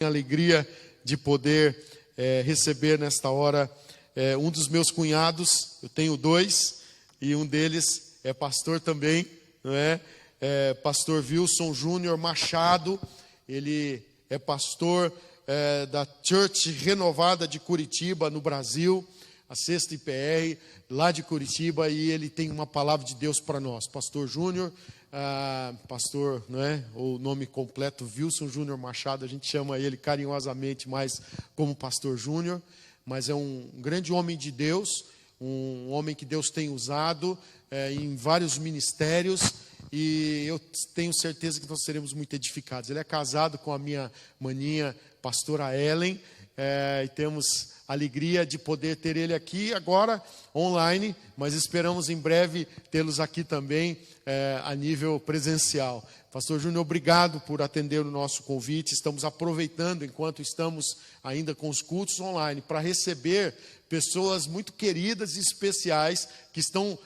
Alegria de poder receber nesta hora um dos meus cunhados. Eu tenho dois e um deles é pastor também, não é? Pastor Wilson Júnior Machado. Ele é pastor da Church Renovada de Curitiba, no Brasil, a 6ª IPR, lá de Curitiba, e ele tem uma palavra de Deus para nós. Pastor Júnior, pastor, não é? O nome completo, Wilson Júnior Machado, a gente chama ele carinhosamente mais como pastor Júnior, mas é um grande homem de Deus, um homem que Deus tem usado em vários ministérios, e eu tenho certeza que nós seremos muito edificados. Ele é casado com a minha maninha, pastora Ellen, e temos alegria de poder ter ele aqui agora online, mas esperamos em breve tê-los aqui também a nível presencial. Pastor Júnior, obrigado por atender o nosso convite. Estamos aproveitando, enquanto estamos ainda com os cultos online, para receber pessoas muito queridas e especiais que estão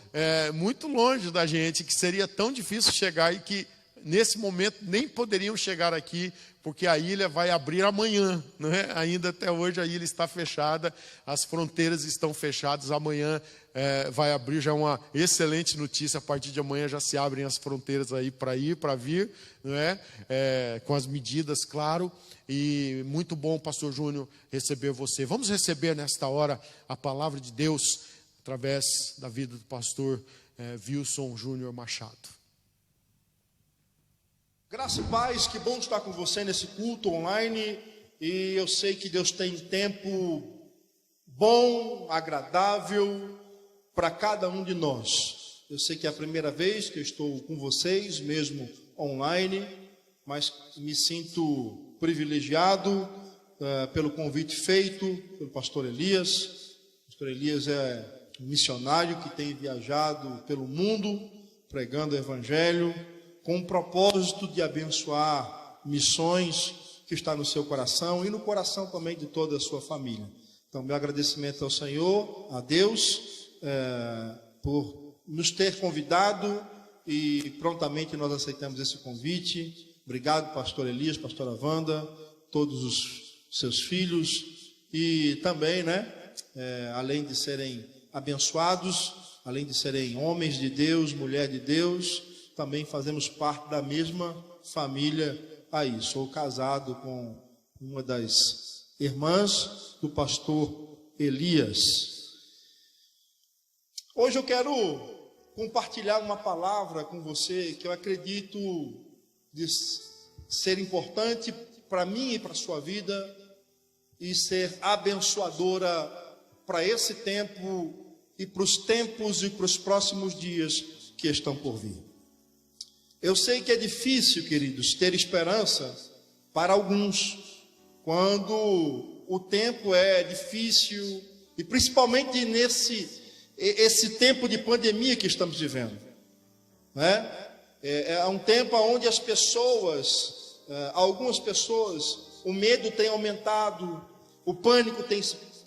muito longe da gente, que seria tão difícil chegar e que nesse momento nem poderiam chegar aqui, porque a ilha vai abrir amanhã, não é? Ainda até hoje a ilha está fechada, as fronteiras estão fechadas, amanhã vai abrir, já uma excelente notícia, a partir de amanhã já se abrem as fronteiras aí para ir, para vir, não é? Com as medidas, claro, e muito bom, pastor Júnior, receber você. Vamos receber nesta hora a palavra de Deus, através da vida do pastor Wilson Júnior Machado. Graça e paz, que bom estar com você nesse culto online, e eu sei que Deus tem tempo bom, agradável para cada um de nós. Eu sei que é a primeira vez que eu estou com vocês, mesmo online, mas me sinto privilegiado pelo convite feito pelo pastor Elias. O pastor Elias é um missionário que tem viajado pelo mundo, pregando o evangelho, com o propósito de abençoar missões que está no seu coração e no coração também de toda a sua família. Então, meu agradecimento ao Senhor, a Deus, por nos ter convidado, e prontamente nós aceitamos esse convite. Obrigado, pastor Elias, pastora Wanda, todos os seus filhos, e também, além de serem abençoados, além de serem homens de Deus, mulher de Deus, também fazemos parte da mesma família aí. Sou casado com uma das irmãs do pastor Elias. Hoje eu quero compartilhar uma palavra com você que eu acredito de ser importante para mim e para a sua vida, e ser abençoadora para esse tempo e para os tempos e para os próximos dias que estão por vir. Eu sei que é difícil, queridos, ter esperança para alguns, quando o tempo é difícil, e principalmente esse tempo de pandemia que estamos vivendo, né? É um tempo onde as pessoas, algumas pessoas, o medo tem aumentado, o pânico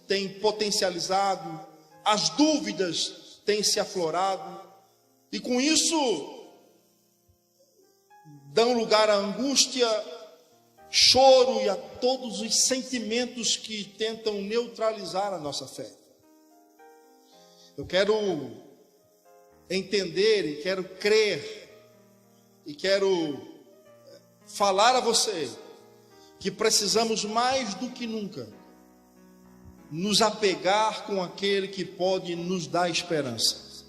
tem potencializado, as dúvidas têm se aflorado, e com isso dão lugar à angústia, choro e a todos os sentimentos que tentam neutralizar a nossa fé. Eu quero entender e quero crer e quero falar a você que precisamos mais do que nunca nos apegar com aquele que pode nos dar esperança.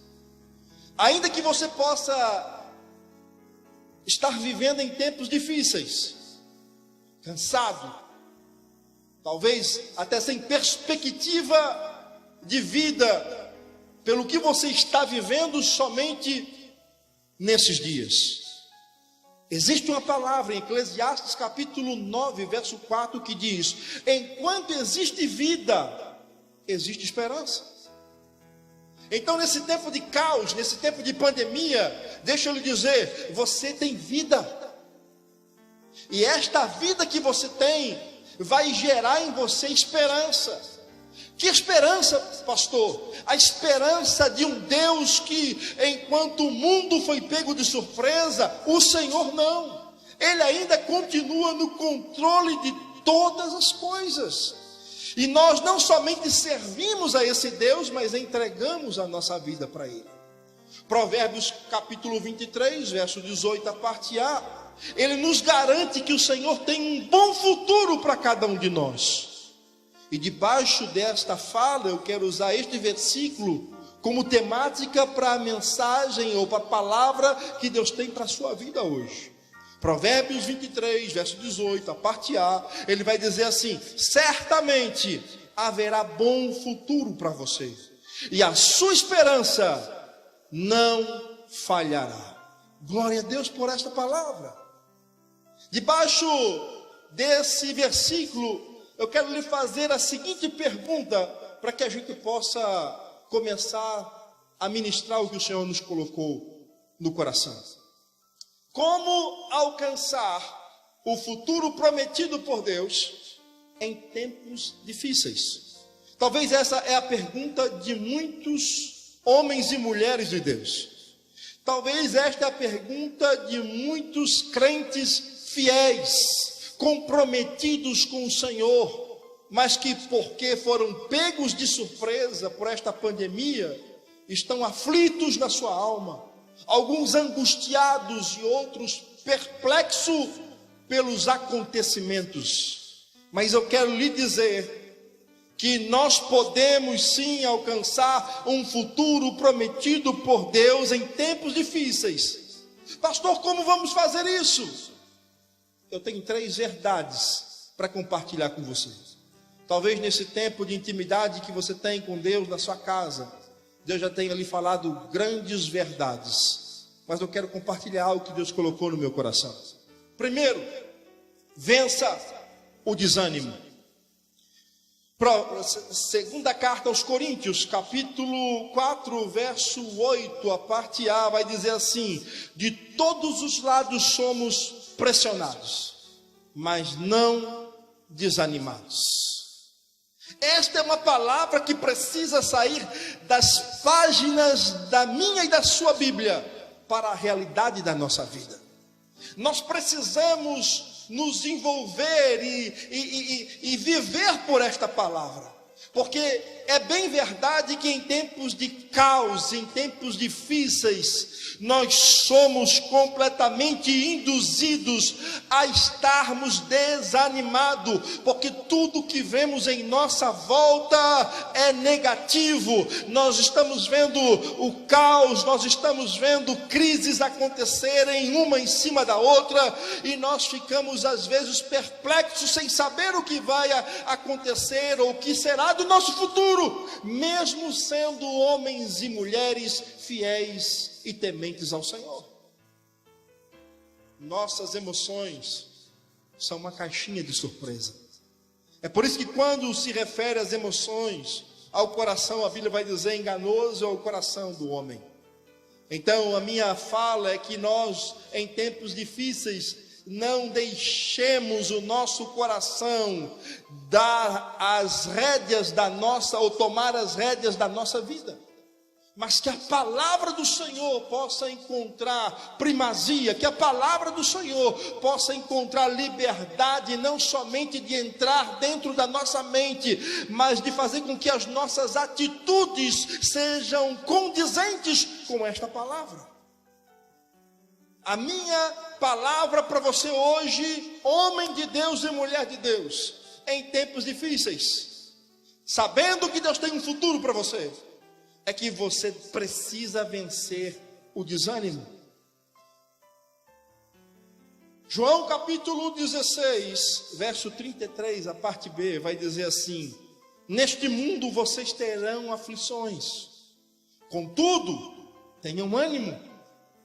Ainda que você possa estar vivendo em tempos difíceis, cansado, talvez até sem perspectiva de vida, pelo que você está vivendo somente nesses dias. Existe uma palavra em Eclesiastes capítulo 9, verso 4, que diz: enquanto existe vida, existe esperança. Então, nesse tempo de caos, nesse tempo de pandemia, deixa eu lhe dizer, você tem vida. E esta vida que você tem vai gerar em você esperança. Que esperança, pastor? A esperança de um Deus que, enquanto o mundo foi pego de surpresa, o Senhor não. Ele ainda continua no controle de todas as coisas. E nós não somente servimos a esse Deus, mas entregamos a nossa vida para Ele. Provérbios capítulo 23, verso 18, a parte A, ele nos garante que o Senhor tem um bom futuro para cada um de nós. E debaixo desta fala, eu quero usar este versículo como temática para a mensagem ou para a palavra que Deus tem para a sua vida hoje. Provérbios 23, verso 18, a parte A, ele vai dizer assim: certamente haverá bom futuro para você, e a sua esperança não falhará. Glória a Deus por esta palavra. Debaixo desse versículo, eu quero lhe fazer a seguinte pergunta, para que a gente possa começar a ministrar o que o Senhor nos colocou no coração. Como alcançar o futuro prometido por Deus em tempos difíceis? Talvez essa é a pergunta de muitos homens e mulheres de Deus. Talvez esta é a pergunta de muitos crentes fiéis, comprometidos com o Senhor, mas que, porque foram pegos de surpresa por esta pandemia, estão aflitos na sua alma, alguns angustiados e outros perplexos pelos acontecimentos. Mas eu quero lhe dizer que nós podemos sim alcançar um futuro prometido por Deus em tempos difíceis. Pastor, como vamos fazer isso? Eu tenho 3 verdades para compartilhar com vocês. Talvez nesse tempo de intimidade que você tem com Deus na sua casa, Deus já tenha lhe falado grandes verdades, mas eu quero compartilhar algo que Deus colocou no meu coração. Primeiro, vença o desânimo. Segunda carta aos Coríntios, capítulo 4, verso 8, a parte A, vai dizer assim: de todos os lados somos pressionados, mas não desanimados. Esta é uma palavra que precisa sair das páginas da minha e da sua Bíblia para a realidade da nossa vida. Nós precisamos nos envolver e viver por esta palavra, porque é bem verdade que em tempos de caos, em tempos difíceis, nós somos completamente induzidos a estarmos desanimados, porque tudo que vemos em nossa volta é negativo. Nós estamos vendo o caos, nós estamos vendo crises acontecerem uma em cima da outra, e nós ficamos às vezes perplexos, sem saber o que vai acontecer ou o que será do nosso futuro, mesmo sendo homens e mulheres fiéis e tementes ao Senhor. Nossas emoções são uma caixinha de surpresa. É por isso que quando se refere às emoções, ao coração, a Bíblia vai dizer: enganoso é o coração do homem. Então a minha fala é que nós, em tempos difíceis, não deixemos o nosso coração dar as rédeas da nossa, ou tomar as rédeas da nossa vida, mas que a palavra do Senhor possa encontrar primazia, que a palavra do Senhor possa encontrar liberdade, não somente de entrar dentro da nossa mente, mas de fazer com que as nossas atitudes sejam condizentes com esta palavra. A minha palavra para você hoje, homem de Deus e mulher de Deus, em tempos difíceis, sabendo que Deus tem um futuro para você, é que você precisa vencer o desânimo. João capítulo 16, verso 33, a parte B, vai dizer assim: neste mundo vocês terão aflições, contudo, tenham ânimo,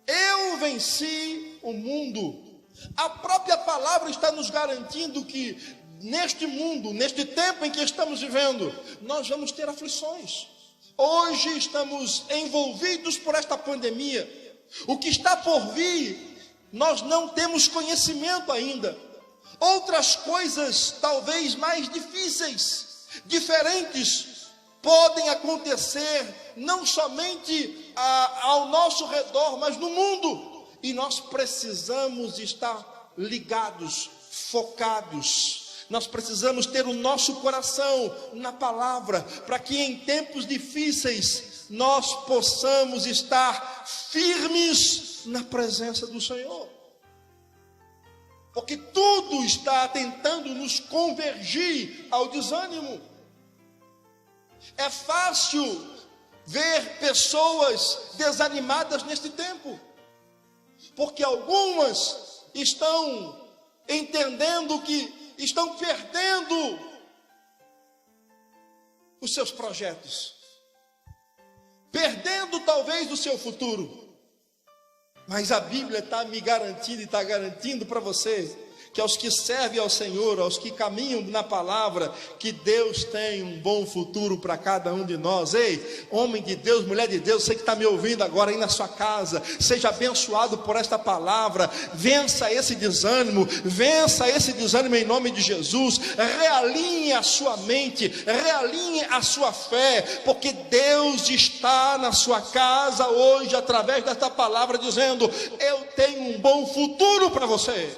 eu venci o mundo. A própria palavra está nos garantindo que neste mundo, neste tempo em que estamos vivendo, nós vamos ter aflições. Hoje estamos envolvidos por esta pandemia. O que está por vir, nós não temos conhecimento ainda. Outras coisas, talvez mais difíceis, diferentes, podem acontecer, não somente ao nosso redor, mas no mundo. E nós precisamos estar ligados, focados Nós precisamos ter o nosso coração na palavra, para que em tempos difíceis nós possamos estar firmes na presença do Senhor. Porque tudo está tentando nos convergir ao desânimo. É fácil ver pessoas desanimadas neste tempo, porque algumas estão entendendo que estão perdendo os seus projetos, perdendo talvez o seu futuro. Mas a Bíblia está me garantindo e está garantindo para você que aos que servem ao Senhor, aos que caminham na palavra, que Deus tem um bom futuro para cada um de nós. Ei, homem de Deus, mulher de Deus, você que está me ouvindo agora aí na sua casa, seja abençoado por esta palavra. Vença esse desânimo em nome de Jesus. Realinhe a sua mente, realinhe a sua fé, porque Deus está na sua casa hoje, através desta palavra, dizendo: eu tenho um bom futuro para você.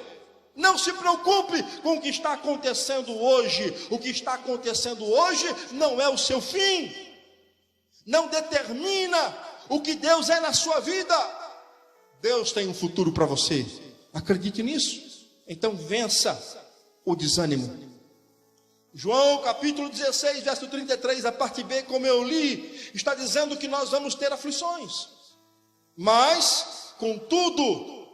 Não se preocupe com o que está acontecendo hoje. O que está acontecendo hoje não é o seu fim, não determina o que Deus é na sua vida. Deus tem um futuro para você, acredite nisso. Então vença o desânimo. João capítulo 16, verso 33, a parte B, como eu li, está dizendo que nós vamos ter aflições, mas contudo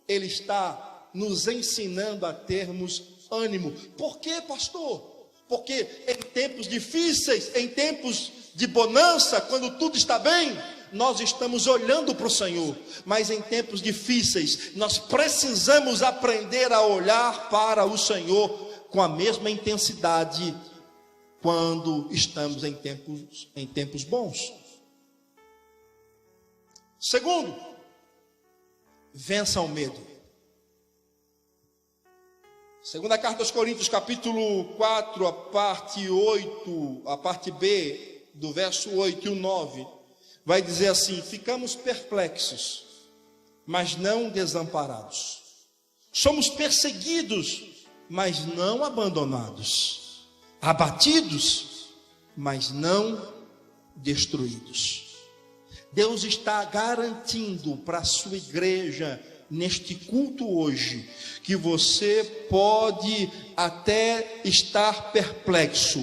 Ele está nos ensinando a termos ânimo. Por quê, pastor? Porque em tempos difíceis, em tempos de bonança, quando tudo está bem, nós estamos olhando para o Senhor. Mas em tempos difíceis, nós precisamos aprender a olhar para o Senhor com a mesma intensidade quando estamos em tempos bons. Segundo, vença o medo. Segunda carta aos Coríntios, capítulo 4, a parte 8, a parte B, do verso 8 e o 9, vai dizer assim: ficamos perplexos, mas não desamparados. Somos perseguidos, mas não abandonados. Abatidos, mas não destruídos. Deus está garantindo para a sua igreja, neste culto hoje, que você pode até estar perplexo,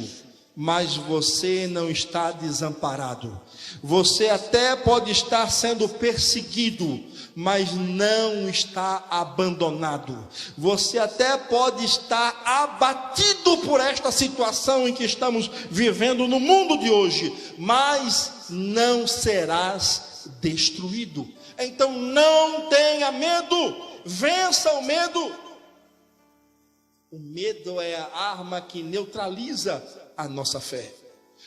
mas você não está desamparado. Você até pode estar sendo perseguido, mas não está abandonado. Você até pode estar abatido por esta situação em que estamos vivendo no mundo de hoje, mas não serás destruído. Então não tenha medo, vença o medo. O medo é a arma que neutraliza a nossa fé.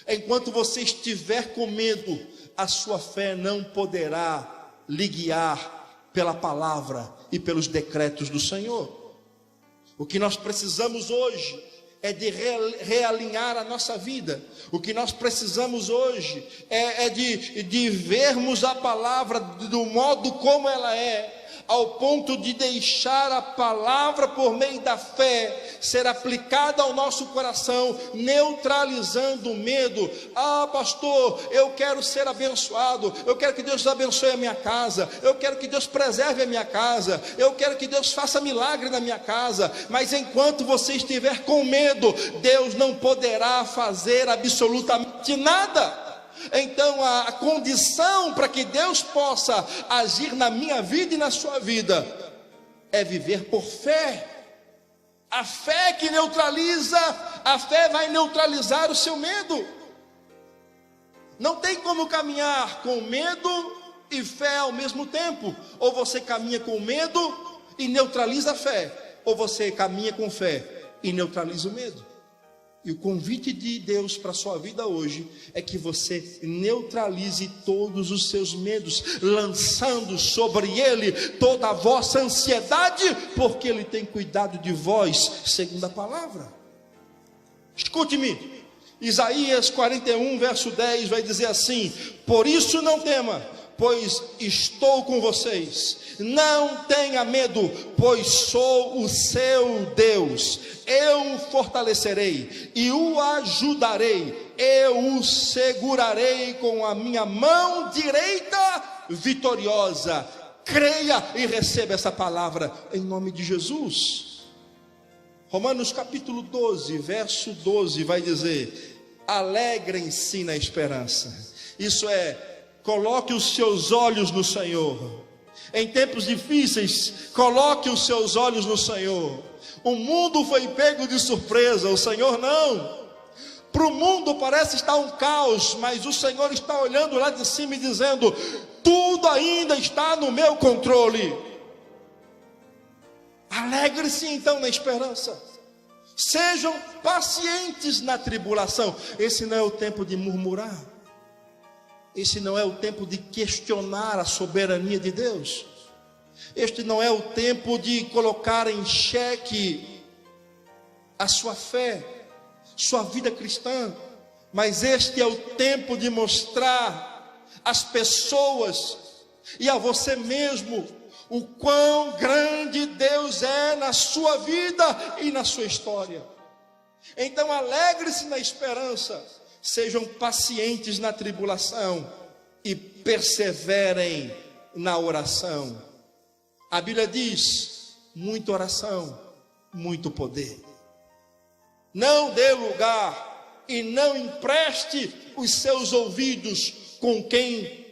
Enquanto você estiver com medo, a sua fé não poderá lhe guiar pela palavra e pelos decretos do Senhor. O que nós precisamos hoje é de realinhar a nossa vida. O que nós precisamos hoje é de vermos a palavra do modo como ela é, ao ponto de deixar a palavra por meio da fé ser aplicada ao nosso coração, neutralizando o medo. Ah, pastor, eu quero ser abençoado, eu quero que Deus abençoe a minha casa, eu quero que Deus preserve a minha casa, eu quero que Deus faça milagre na minha casa. Mas enquanto você estiver com medo, Deus não poderá fazer absolutamente nada. Então a condição para que Deus possa agir na minha vida e na sua vida é viver por fé. A fé que neutraliza, a fé vai neutralizar o seu medo. Não tem como caminhar com medo e fé ao mesmo tempo. Ou você caminha com medo e neutraliza a fé, ou você caminha com fé e neutraliza o medo. E o convite de Deus para a sua vida hoje é que você neutralize todos os seus medos, lançando sobre Ele toda a vossa ansiedade, porque Ele tem cuidado de vós, segundo a palavra. Escute-me, Isaías 41, verso 10 vai dizer assim: por isso não tema, pois estou com vocês. Não tenha medo, pois sou o seu Deus. Eu o fortalecerei e o ajudarei. Eu o segurarei com a minha mão direita vitoriosa. Creia e receba essa palavra em nome de Jesus. Romanos capítulo 12, verso 12 vai dizer: alegrem-se na esperança. Isso é, coloque os seus olhos no Senhor. Em tempos difíceis, coloque os seus olhos no Senhor. O mundo foi pego de surpresa, o Senhor não. Para o mundo parece estar um caos, mas o Senhor está olhando lá de cima e dizendo: tudo ainda está no meu controle. Alegre-se então na esperança. Sejam pacientes na tribulação. Esse não é o tempo de murmurar. Esse não é o tempo de questionar a soberania de Deus. Este não é o tempo de colocar em xeque a sua fé, sua vida cristã. Mas este é o tempo de mostrar às pessoas e a você mesmo o quão grande Deus é na sua vida e na sua história. Então alegre-se na esperança, sejam pacientes na tribulação e perseverem na oração. A Bíblia diz: muita oração, muito poder. Não dê lugar e não empreste os seus ouvidos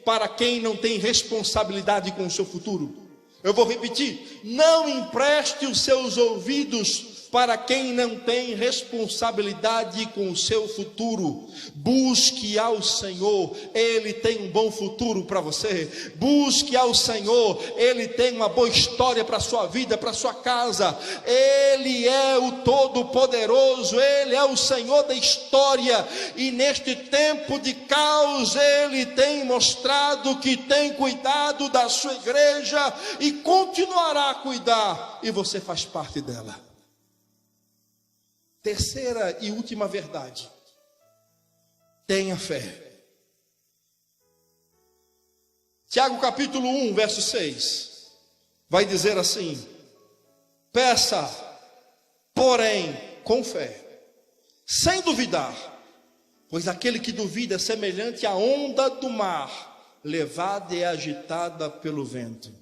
para quem não tem responsabilidade com o seu futuro. Eu vou repetir: não empreste os seus ouvidos para quem não tem responsabilidade com o seu futuro. Busque ao Senhor, Ele tem um bom futuro para você. Busque ao Senhor, Ele tem uma boa história para a sua vida, para a sua casa. Ele é o Todo-Poderoso, Ele é o Senhor da história. E neste tempo de caos, Ele tem mostrado que tem cuidado da sua igreja e continuará a cuidar, e você faz parte dela. Terceira e última verdade: tenha fé. Tiago capítulo 1, verso 6 vai dizer assim: peça, porém com fé, sem duvidar, pois aquele que duvida é semelhante à onda do mar, levada e agitada pelo vento.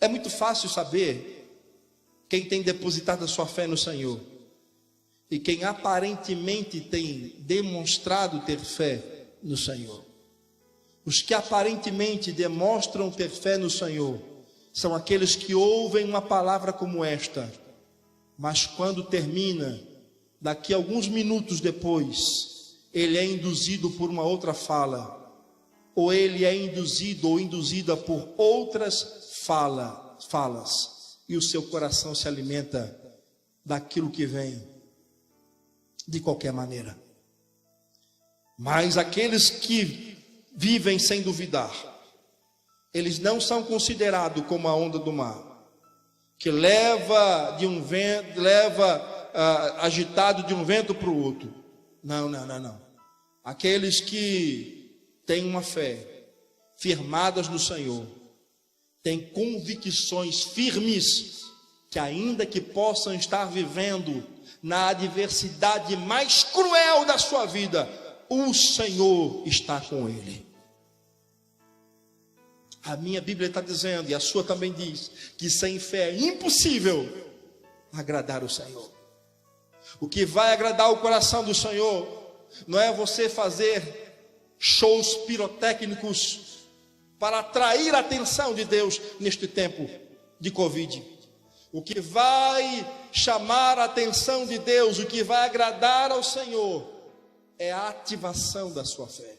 É muito fácil saber quem tem depositado a sua fé no Senhor e quem aparentemente tem demonstrado ter fé no Senhor. Os que aparentemente demonstram ter fé no Senhor são aqueles que ouvem uma palavra como esta, mas quando termina, daqui a alguns minutos depois, ele é induzido por uma outra fala, ou ele é induzido ou induzida por outras falas, e o seu coração se alimenta daquilo que vem de qualquer maneira. Mas aqueles que vivem sem duvidar, eles não são considerados como a onda do mar, que leva de um vento, agitado de um vento para o outro. Não. Aqueles que têm uma fé firmadas no Senhor, têm convicções firmes, que ainda que possam estar vivendo na adversidade mais cruel da sua vida, o Senhor está com ele. A minha Bíblia está dizendo, e a sua também diz, que sem fé é impossível agradar o Senhor. O que vai agradar o coração do Senhor não é você fazer shows pirotécnicos para atrair a atenção de Deus neste tempo de Covid. O que vai chamar a atenção de Deus, o que vai agradar ao Senhor, é a ativação da sua fé.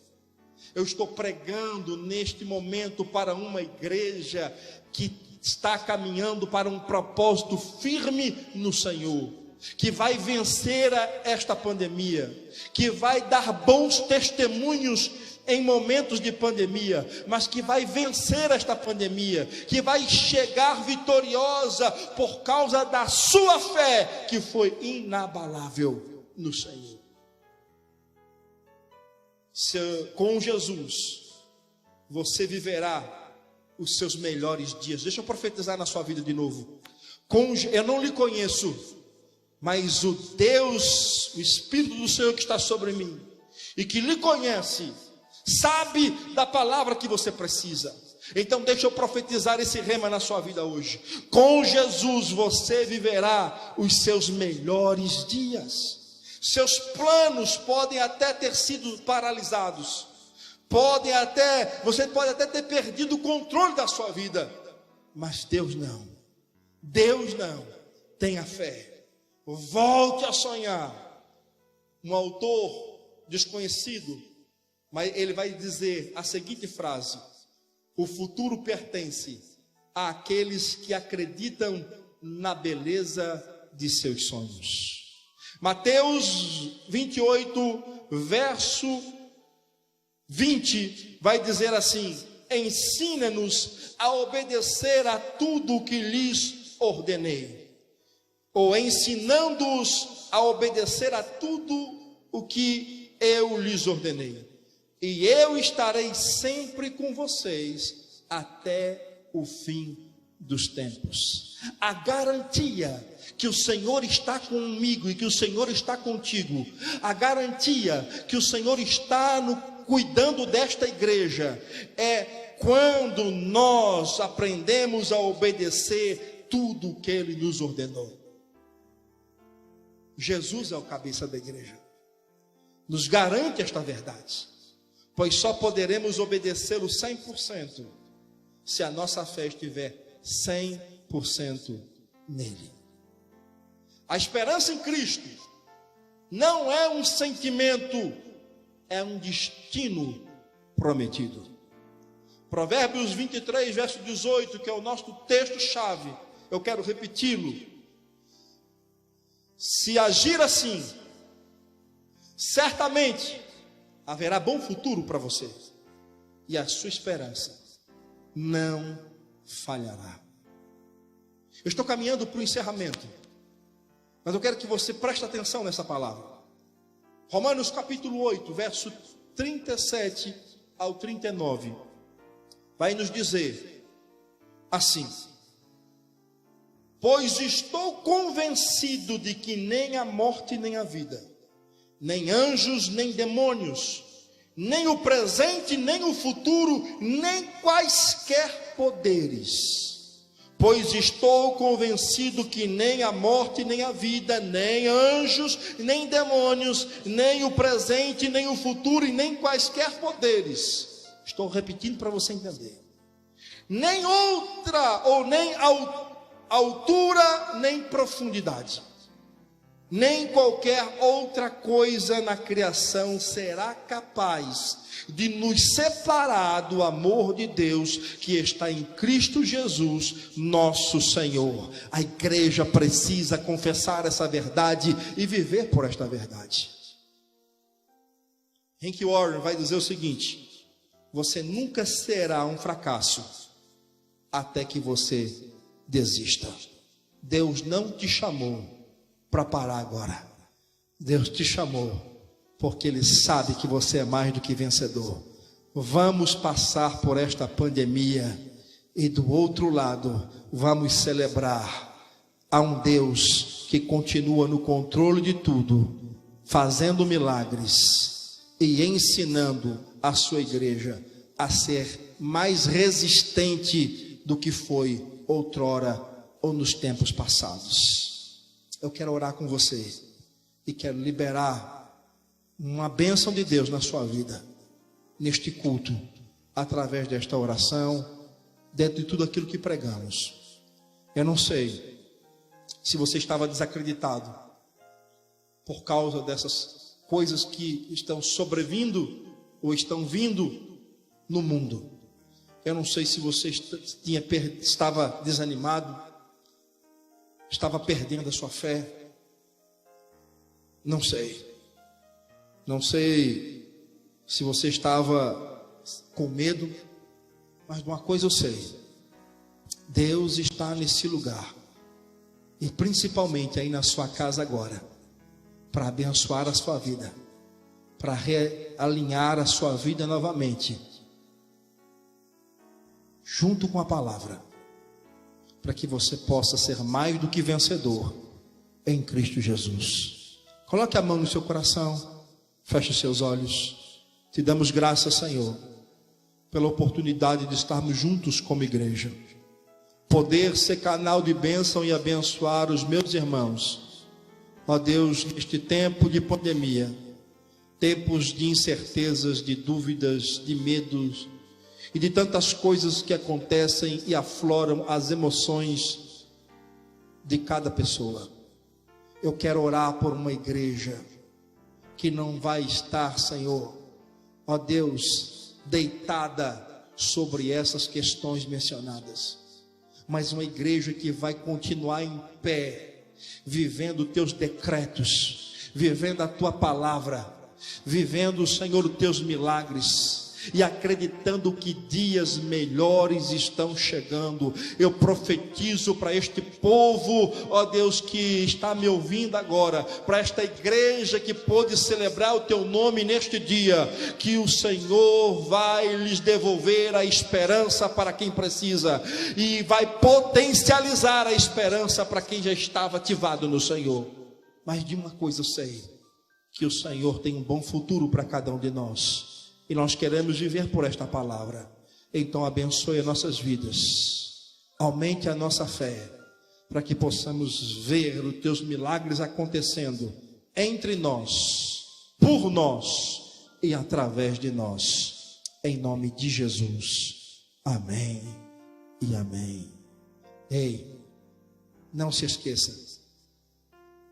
Eu estou pregando neste momento para uma igreja que está caminhando para um propósito firme no Senhor, que vai vencer esta pandemia, que vai dar bons testemunhos em momentos de pandemia, mas que vai vencer esta pandemia, que vai chegar vitoriosa por causa da sua fé, que foi inabalável no Senhor. Com Jesus, você viverá os seus melhores dias. Deixa eu profetizar na sua vida de novo. Eu não lhe conheço, mas o Deus, o Espírito do Senhor que está sobre mim e que lhe conhece, sabe da palavra que você precisa. Então deixa eu profetizar esse rema na sua vida hoje. Com Jesus você viverá os seus melhores dias. Seus planos podem até ter sido paralisados, você pode até ter perdido o controle da sua vida, mas Deus não. Deus não. Tenha fé. Volte a sonhar. Um autor desconhecido, mas ele vai dizer a seguinte frase: o futuro pertence àqueles que acreditam na beleza de seus sonhos. Mateus 28, verso 20, vai dizer assim: ensina-nos a obedecer a tudo o que lhes ordenei. Ou ensinando-os a obedecer a tudo o que eu lhes ordenei. E eu estarei sempre com vocês até o fim dos tempos. A garantia que o Senhor está comigo e que o Senhor está contigo, a garantia que o Senhor está cuidando desta igreja, é quando nós aprendemos a obedecer tudo o que Ele nos ordenou. Jesus é o cabeça da igreja, nos garante esta verdade, pois só poderemos obedecê-lo 100% se a nossa fé estiver 100% nele. A esperança em Cristo não é um sentimento, é um destino prometido. Provérbios 23, verso 18, que é o nosso texto-chave, eu quero repeti-lo. Se agir assim, certamente haverá bom futuro para você, e a sua esperança não falhará. Eu estou caminhando para o encerramento, mas eu quero que você preste atenção nessa palavra. Romanos capítulo 8, verso 37 ao 39, vai nos dizer assim: pois estou convencido de que nem a morte nem a vida, nem anjos nem demônios, nem o presente nem o futuro, nem quaisquer poderes. Pois estou convencido que nem a morte, nem a vida, nem anjos, nem demônios, nem o presente, nem o futuro, e nem quaisquer poderes. Estou repetindo para você entender. Nem outra, ou nem altura, nem profundidade, nem qualquer outra coisa na criação será capaz de nos separar do amor de Deus que está em Cristo Jesus, nosso Senhor. A igreja precisa confessar essa verdade e viver por esta verdade. Henry Warren vai dizer o seguinte: você nunca será um fracasso até que você desista. Deus não te chamou para parar agora. Deus te chamou porque Ele sabe que você é mais do que vencedor. Vamos passar por esta pandemia e do outro lado vamos celebrar a um Deus que continua no controle de tudo, fazendo milagres e ensinando a sua igreja a ser mais resistente do que foi outrora ou nos tempos passados. Eu quero orar com você e quero liberar uma bênção de Deus na sua vida, neste culto, através desta oração, dentro de tudo aquilo que pregamos. Eu não sei se você estava desacreditado por causa dessas coisas que estão sobrevindo ou estão vindo no mundo. Eu não sei se você estava desanimado, estava perdendo a sua fé. Não sei. Não sei se você estava com medo, mas de uma coisa eu sei: Deus está nesse lugar, e principalmente aí na sua casa agora, para abençoar a sua vida, para realinhar a sua vida novamente, junto com a palavra, para que você possa ser mais do que vencedor em Cristo Jesus. Coloque a mão no seu coração, feche seus olhos. Te damos graças, Senhor, pela oportunidade de estarmos juntos como igreja, poder ser canal de bênção e abençoar os meus irmãos. Ó Deus, neste tempo de pandemia, tempos de incertezas, de dúvidas, de medos e de tantas coisas que acontecem e afloram as emoções de cada pessoa. Eu quero orar por uma igreja que não vai estar, Senhor, ó Deus, deitada sobre essas questões mencionadas, mas uma igreja que vai continuar em pé, vivendo teus decretos, vivendo a tua palavra, vivendo, Senhor, os teus milagres, e acreditando que dias melhores estão chegando. Eu profetizo para este povo, ó Deus, que está me ouvindo agora, para esta igreja que pôde celebrar o teu nome neste dia, que o Senhor vai lhes devolver a esperança para quem precisa, e vai potencializar a esperança para quem já estava ativado no Senhor. Mas de uma coisa eu sei, que o Senhor tem um bom futuro para cada um de nós, e nós queremos viver por esta palavra. Então abençoe as nossas vidas, aumente a nossa fé, para que possamos ver os teus milagres acontecendo entre nós, por nós e através de nós, em nome de Jesus. Amém e amém. Ei, não se esqueça,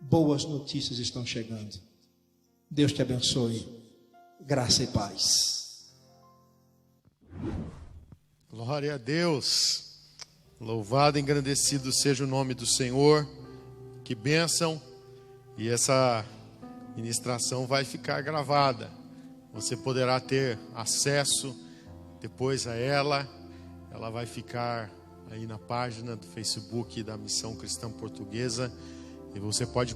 boas notícias estão chegando. Deus te abençoe. Graça e paz. Glória a Deus. Louvado e engrandecido seja o nome do Senhor. Que bênção. E essa ministração vai ficar gravada. Você poderá ter acesso depois a ela. Ela vai ficar aí na página do Facebook da Missão Cristã Portuguesa. E você pode